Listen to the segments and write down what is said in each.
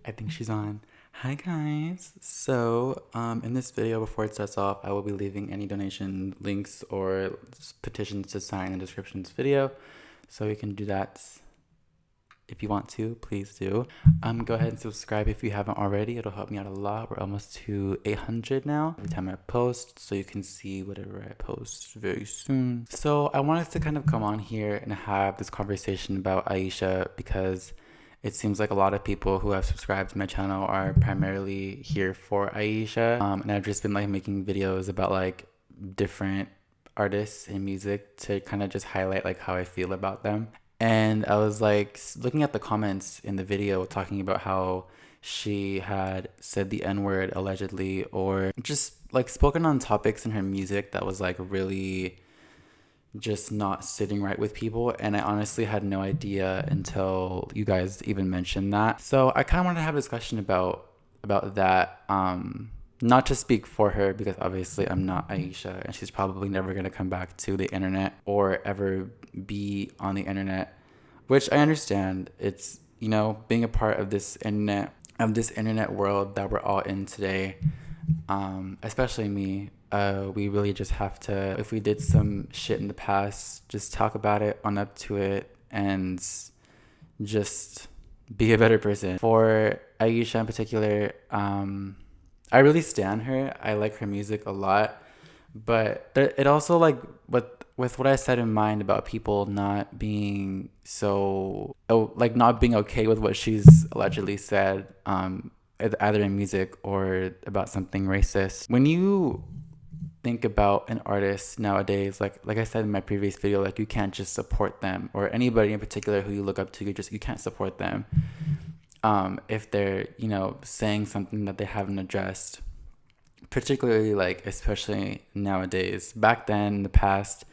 I think she's on. Hi guys. So, in this video, before it starts off, I will be leaving any donation links or petitions to sign in the description of this video. So you can do that if you want to, please do. Go ahead and subscribe if you haven't already. It'll help me out a lot. We're almost to 800 now every time I post, so you can see whatever I post very soon. So I wanted to kind of come on here and have this conversation about Ayesha because it seems like a lot of people who have subscribed to my channel are primarily here for Ayesha. And I've just been like making videos about like different artists and music to kind of just highlight like how I feel about them. And I was like looking at the comments in the video talking about how she had said the N-word allegedly, or just like spoken on topics in her music that was like really just not sitting right with people. And I honestly had no idea until you guys even mentioned that. So I kind of wanted to have a discussion about that. Not to speak for her, because obviously I'm not Ayesha and she's probably never going to come back to the internet or ever be on the internet, which I understand. It's, you know, being a part of this internet world that we're all in today, especially me. We really just have to, if we did some shit in the past, just talk about it, own up to it, and just be a better person. For Ayesha in particular, I really stan her. I like her music a lot, but it also like with what I said in mind about people not being not being okay with what she's allegedly said, either in music or about something racist. When you think about an artist nowadays, like I said in my previous video, like you can't just support them, or anybody in particular who you look up to. You can't support them if they're, you know, saying something that they haven't addressed, particularly like especially nowadays. Back then in the past,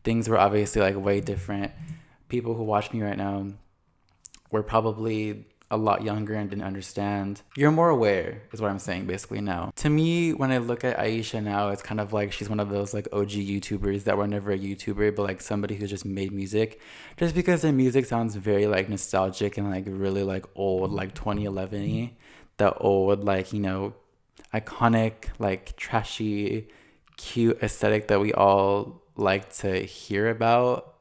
things were obviously like way different. People who watch me right now were probably a lot younger and didn't understand. You're more aware is what I'm saying basically now. To me, when I look at Ayesha now, it's kind of like she's one of those like OG YouTubers that were never a YouTuber, but like somebody who just made music, just because their music sounds very like nostalgic and like really like old, like 2011-y. The old, like, you know, iconic, like trashy, cute aesthetic that we all like to hear about,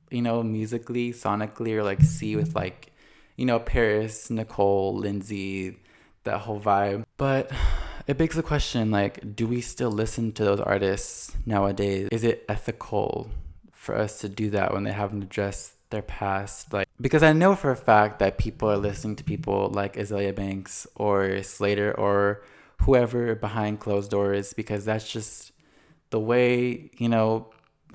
you know, musically, sonically, or like see with like, you know, Paris, Nicole, Lindsay, that whole vibe. But it begs the question, like, do we still listen to those artists nowadays? Is it ethical for us to do that when they haven't addressed their past? Like, because I know for a fact that people are listening to people like Azalea Banks or Slater or whoever behind closed doors, because that's just the way, you know,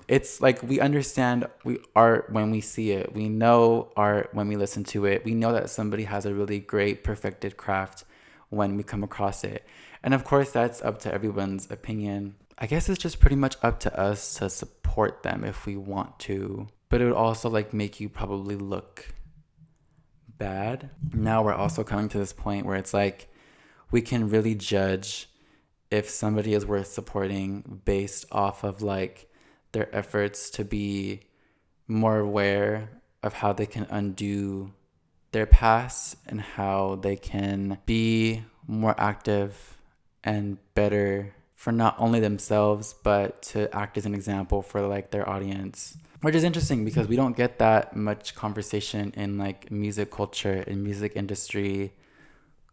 it's like we understand art when we see it. We know art when we listen to it. We know that somebody has a really great perfected craft when we come across it. And of course, that's up to everyone's opinion. I guess it's just pretty much up to us to support them if we want to. But it would also like make you probably look bad. Now we're also coming to this point where it's like we can really judge if somebody is worth supporting based off of like their efforts to be more aware of how they can undo their past and how they can be more active and better for not only themselves, but to act as an example for like their audience. Which is interesting because we don't get that much conversation in like music culture, in music industry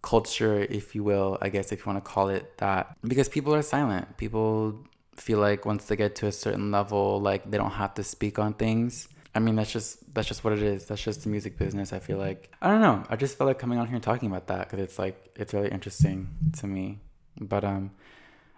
culture, if you will, I guess, if you want to call it that, because people are silent. People feel like once they get to a certain level, like they don't have to speak on things. I mean, that's just what it is. That's just the music business. I feel like, I don't know, I just felt like coming on here and talking about that because it's like, it's really interesting to me. But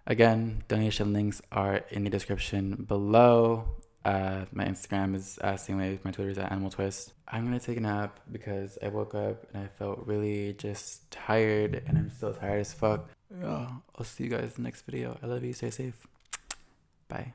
again, donation links are in the description below. My Instagram is @SingWave, my Twitter is @AnimalTwist. I'm gonna take a nap because I woke up and I felt really just tired, and I'm still tired as fuck. Yeah, I'll see you guys in the next video. I love you. Stay safe. Bye.